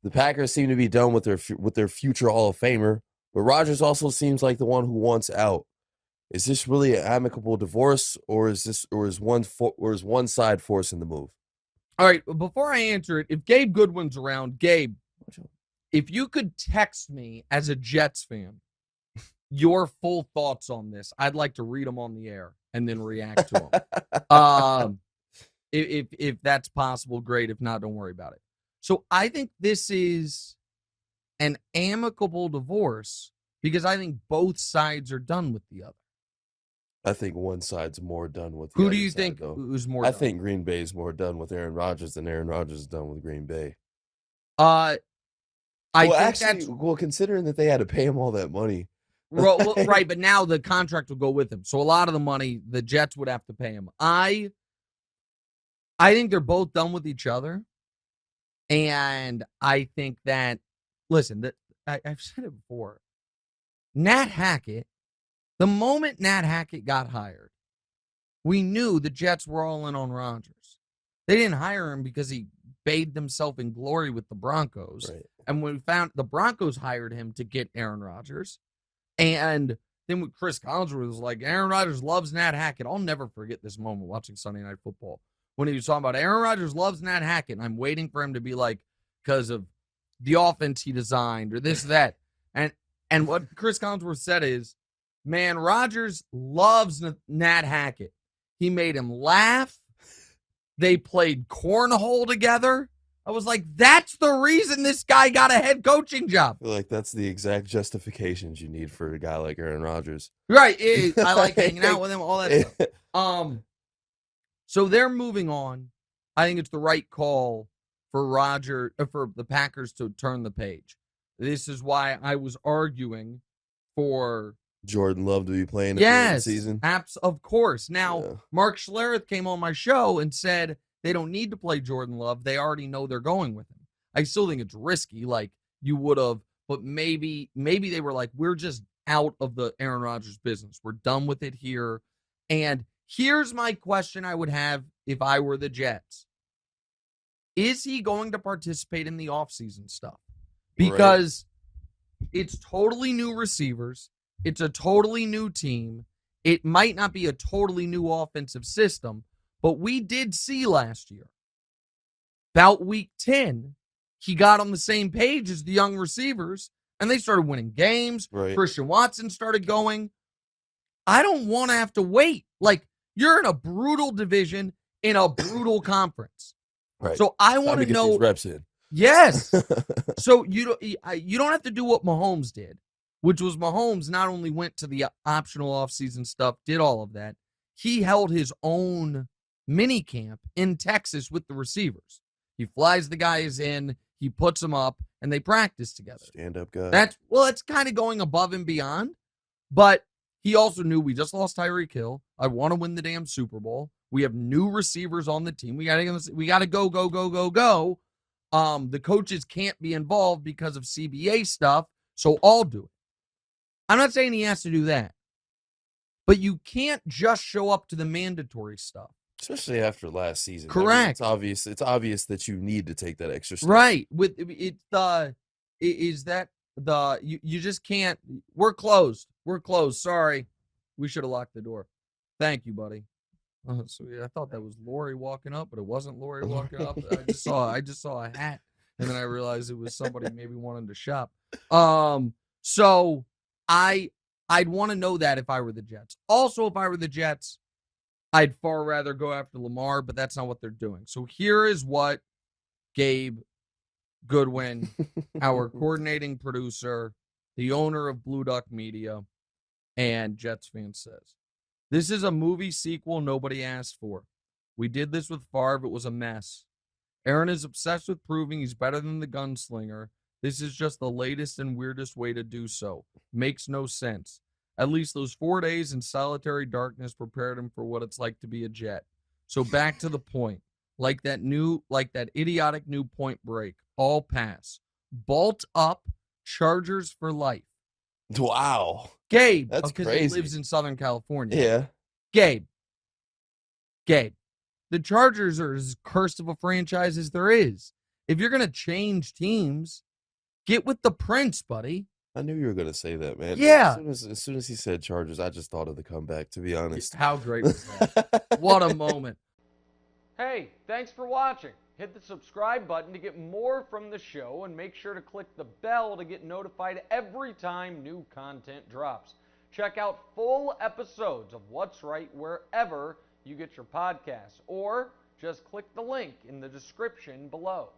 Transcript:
The Packers seem to be done with their future Hall of Famer, but Rodgers also seems like the one who wants out. Is this really an amicable divorce, or is one side forcing the move? All right, before I answer it, if Gabe Goodwin's around, Gabe, if you could text me as a Jets fan your full thoughts on this, I'd like to read them on the air and then react to them. If that's possible, great. If not, don't worry about it. So I think this is an amicable divorce because I think both sides are done with the other. I think one side's more done with. Who do you think who's more? I think Green Bay's more done with Aaron Rodgers than Aaron Rodgers is done with Green Bay. Considering that they had to pay him all that money. Right, but now the contract will go with him. So a lot of the money, the Jets would have to pay him. I think they're both done with each other. And I think that, listen, I've said it before. Nat Hackett, the moment Nat Hackett got hired, we knew the Jets were all in on Rodgers. They didn't hire him because he bathed himself in glory with the Broncos. Right. And when we found the Broncos hired him to get Aaron Rodgers. And then with Chris Collinsworth was like, Aaron Rodgers loves Nat Hackett. I'll never forget this moment watching Sunday Night Football when he was talking about Aaron Rodgers loves Nat Hackett. And I'm waiting for him to be like, because of the offense he designed or this, that. And what Chris Collinsworth said is, man, Rodgers loves Nat Hackett. He made him laugh. They played cornhole together. I was like, that's the reason this guy got a head coaching job. I feel like that's the exact justifications you need for a guy like Aaron Rodgers. Right. I like hanging out with him, all that stuff. So they're moving on. I think it's the right call for for the Packers to turn the page. This is why I was arguing for Jordan Love to be playing the season. Of course. Now, Mark Schlereth came on my show and said they don't need to play Jordan Love. They already know they're going with him. I still think it's risky, like you would have, but maybe they were like, we're just out of the Aaron Rodgers business. We're done with it here. And here's my question I would have if I were the Jets. Is he going to participate in the offseason stuff? Because it's totally new receivers. It's a totally new team. It might not be a totally new offensive system, but we did see last year, about week 10, he got on the same page as the young receivers, and they started winning games. Right. Christian Watson started going. I don't want to have to wait. Like, you're in a brutal division in a brutal conference. Right. So I want to know. These reps in. Yes. So you don't have to do what Mahomes did, which was Mahomes not only went to the optional offseason stuff, did all of that. He held his own mini camp in Texas with the receivers. He flies the guys in, he puts them up, and they practice together. Stand-up guy. That's kind of going above and beyond. But he also knew we just lost Tyreek Hill. I want to win the damn Super Bowl. We have new receivers on the team. We got to go. The coaches can't be involved because of CBA stuff, so I'll do it. I'm not saying he has to do that. But you can't just show up to the mandatory stuff. Especially after last season. Correct. I mean, it's obvious that you need to take that extra step. Right. You just can't. We're closed. Sorry. We should have locked the door. Thank you, buddy. So I thought that was Lori walking up, but it wasn't Lori walking up. I just saw a hat, and then I realized it was somebody maybe wanting to shop. So I'd want to know that if I were the Jets. Also, if I were the Jets, I'd far rather go after Lamar, but that's not what they're doing. So here is what Gabe Goodwin, our coordinating producer, the owner of Blue Duck Media, and Jets fan says. This is a movie sequel nobody asked for. We did this with Favre. It was a mess. Aaron is obsessed with proving he's better than the gunslinger. This is just the latest and weirdest way to do so. Makes no sense. At least those 4 days in solitary darkness prepared him for what it's like to be a Jet. So back to the point. Like that idiotic new Point Break. All pass. Bolt up. Chargers for life. Wow. Gabe, that's because crazy. He lives in Southern California. Yeah. Gabe. The Chargers are as cursed of a franchise as there is. If you're going to change teams, get with the prince, buddy. I knew you were gonna say that, man. Yeah. As soon as he said Chargers, I just thought of the comeback, to be honest. How great was that? What a moment. Hey, thanks for watching. Hit the subscribe button to get more from the show, and make sure to click the bell to get notified every time new content drops. Check out full episodes of What's Right wherever you get your podcasts, or just click the link in the description below.